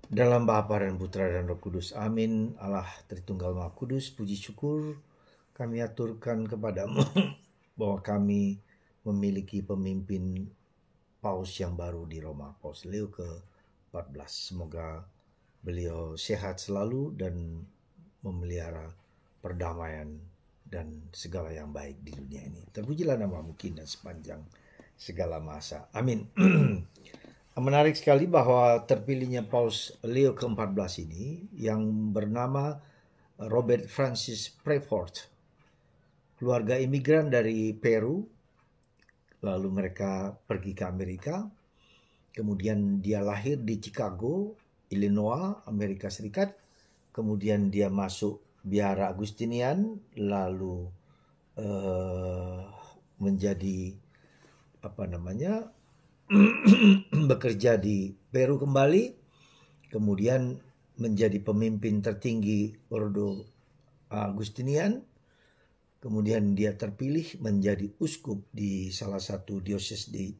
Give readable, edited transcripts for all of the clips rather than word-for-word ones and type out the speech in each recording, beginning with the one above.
Dalam Bapa dan Putra dan Roh Kudus. Amin. Allah Tritunggal Maha Kudus, puji syukur kami aturkan kepadamu bahwa kami memiliki pemimpin Paus yang baru di Roma, Paus Leo ke-14. Semoga beliau sehat selalu dan memelihara perdamaian dan segala yang baik di dunia ini. Terpujilah namamu kini dan sepanjang segala masa. Amin. Menarik sekali bahwa terpilihnya Paus Leo ke-14 ini yang bernama Robert Francis Prevost, keluarga imigran dari Peru, lalu mereka pergi ke Amerika, kemudian dia lahir di Chicago, Illinois, Amerika Serikat, kemudian dia masuk biara Agustinian, lalu menjadi bekerja di Peru kembali, kemudian menjadi pemimpin tertinggi Ordo Agustinian, kemudian dia terpilih menjadi uskup di salah satu diocese di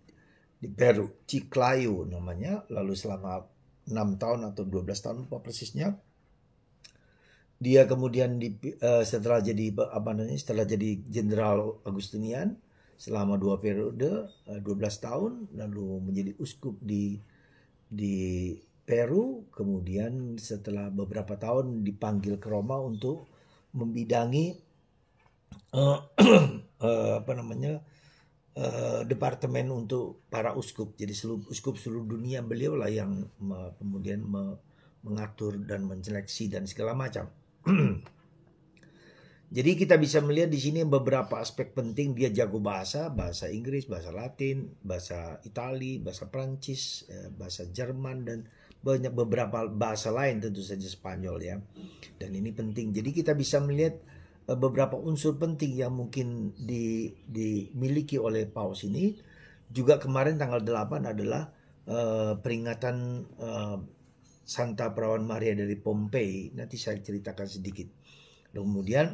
Peru, Chiclayo namanya, lalu selama 6 tahun atau 12 tahun lupa persisnya. Dia kemudian setelah jadi jenderal Agustinian selama 2 periode, 12 tahun, lalu menjadi uskup di Peru, kemudian setelah beberapa tahun dipanggil ke Roma untuk membidangi departemen untuk para uskup. Jadi uskup seluruh dunia, beliau lah yang kemudian mengatur dan menyeleksi dan segala macam. Jadi kita bisa melihat di sini beberapa aspek penting. Dia jago bahasa Inggris, bahasa Latin, bahasa Itali, bahasa Prancis, bahasa Jerman, dan banyak beberapa bahasa lain, tentu saja Spanyol ya. Dan ini penting. Jadi kita bisa melihat beberapa unsur penting yang mungkin dimiliki oleh Paus ini. Juga kemarin tanggal 8 adalah peringatan Santa Perawan Maria dari Pompei. Nanti saya ceritakan sedikit. Kemudian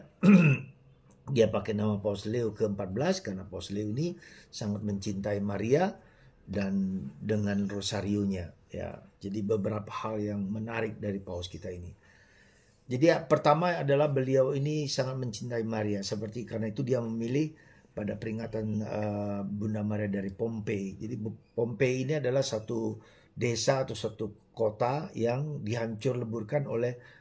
dia pakai nama Paus Leo ke-14 karena Paus Leo ini sangat mencintai Maria dan dengan rosarionya ya. Jadi beberapa hal yang menarik dari Paus kita ini. Jadi pertama adalah beliau ini sangat mencintai Maria, seperti karena itu dia memilih pada peringatan Bunda Maria dari Pompei. Jadi Pompei ini adalah satu desa atau satu kota yang dihancur leburkan oleh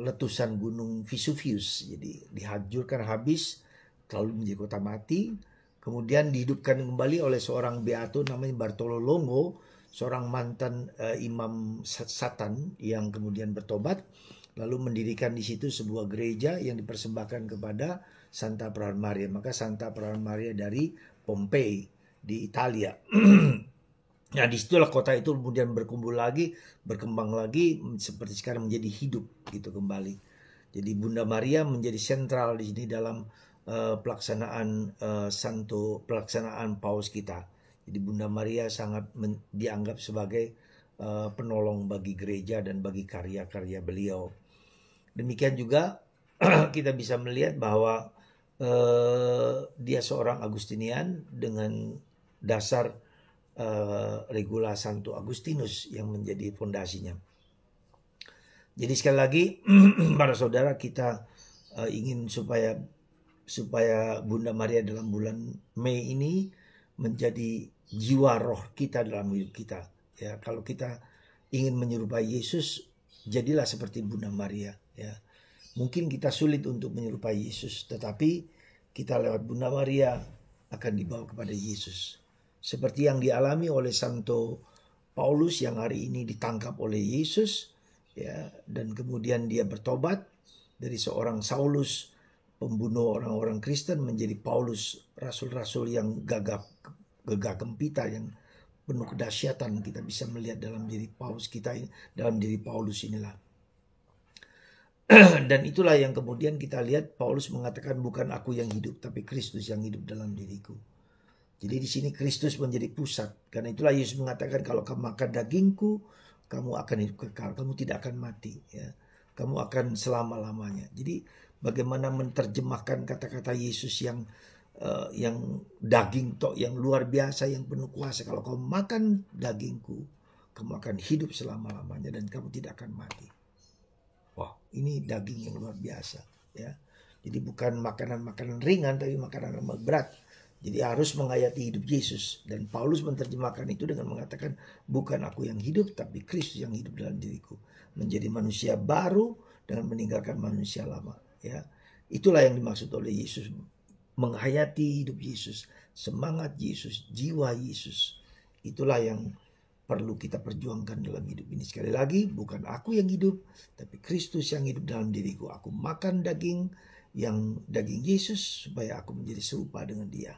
letusan gunung Vesuvius. Jadi dihancurkan habis, lalu menjadi kota mati. Kemudian dihidupkan kembali oleh seorang beato namanya Bartolo Longo, seorang mantan imam Satan yang kemudian bertobat, lalu mendirikan di situ sebuah gereja yang dipersembahkan kepada Santa Perawan Maria. Maka Santa Perawan Maria dari Pompei di Italia. Nah, disitulah kota itu kemudian berkembang lagi seperti sekarang menjadi hidup gitu kembali. Jadi Bunda Maria menjadi sentral di sini dalam pelaksanaan Paus kita. Jadi Bunda Maria sangat dianggap sebagai penolong bagi gereja dan bagi karya-karya beliau. Demikian juga kita bisa melihat bahwa dia seorang Agustinian dengan dasar Regula Santo Agustinus yang menjadi fondasinya. Jadi sekali lagi para saudara, kita ingin supaya Bunda Maria dalam bulan Mei ini menjadi jiwa roh kita dalam hidup kita. Ya, kalau kita ingin menyerupai Yesus, jadilah seperti Bunda Maria. Ya, mungkin kita sulit untuk menyerupai Yesus, tetapi kita lewat Bunda Maria akan dibawa kepada Yesus. Seperti yang dialami oleh Santo Paulus yang hari ini ditangkap oleh Yesus, ya, dan kemudian dia bertobat dari seorang Saulus pembunuh orang-orang Kristen menjadi Paulus, rasul-rasul yang gagah gempita, yang penuh kedahsyatan. Kita bisa melihat dalam diri Paulus kita ini, dalam diri Paulus inilah. Dan itulah yang kemudian kita lihat Paulus mengatakan, bukan aku yang hidup, tapi Kristus yang hidup dalam diriku. Jadi di sini Kristus menjadi pusat. Karena itulah Yesus mengatakan, kalau kamu makan dagingku, kamu akan hidup kekal, kamu tidak akan mati, ya. Kamu akan selama-lamanya. Jadi bagaimana menerjemahkan kata-kata Yesus yang daging tok, yang luar biasa, yang penuh kuasa. Kalau kamu makan dagingku, kamu akan hidup selama-lamanya dan kamu tidak akan mati. Wah, ini daging yang luar biasa, ya. Jadi bukan makanan-makanan ringan, tapi makanan yang berat. Jadi harus menghayati hidup Yesus. Dan Paulus menerjemahkan itu dengan mengatakan, bukan aku yang hidup, tapi Kristus yang hidup dalam diriku. Menjadi manusia baru dengan meninggalkan manusia lama. Ya, itulah yang dimaksud oleh Yesus. Menghayati hidup Yesus, semangat Yesus, jiwa Yesus. Itulah yang perlu kita perjuangkan dalam hidup ini. Sekali lagi, bukan aku yang hidup, tapi Kristus yang hidup dalam diriku. Aku makan daging Yesus supaya aku menjadi serupa dengan Dia.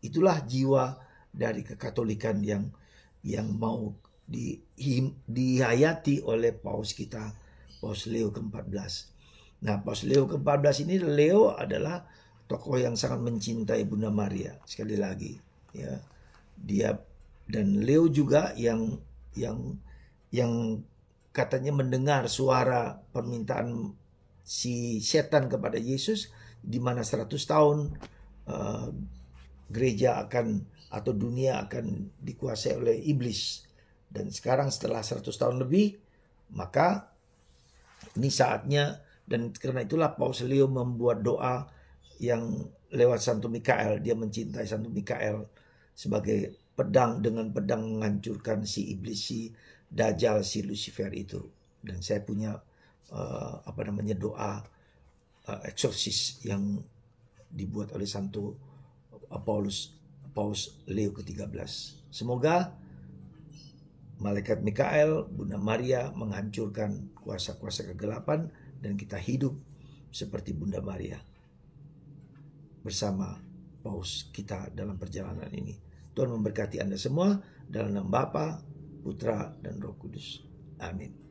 Itulah jiwa dari kekatolikan yang mau dihayati oleh Paus Leo ke-14. Nah, Paus Leo ke-14 ini, Leo adalah tokoh yang sangat mencintai Bunda Maria. Sekali lagi, ya, dia dan Leo juga yang katanya mendengar suara permintaan si setan kepada Yesus, di mana 100 tahun gereja atau dunia akan dikuasai oleh iblis. Dan sekarang setelah 100 tahun lebih, maka ini saatnya, dan karena itulah Paus Leo membuat doa yang lewat Santo Mikael. Dia mencintai Santo Mikael sebagai pedang, dengan pedang menghancurkan si iblis, si Dajjal, si Lucifer itu. Dan saya punya doa eksorsis yang dibuat oleh Santo Paus Leo ke-13. Semoga malaikat Mikael, Bunda Maria menghancurkan kuasa-kuasa kegelapan dan kita hidup seperti Bunda Maria bersama Paus kita dalam perjalanan ini. Tuhan memberkati Anda semua dalam nama Bapa, Putra, dan Roh Kudus. Amin.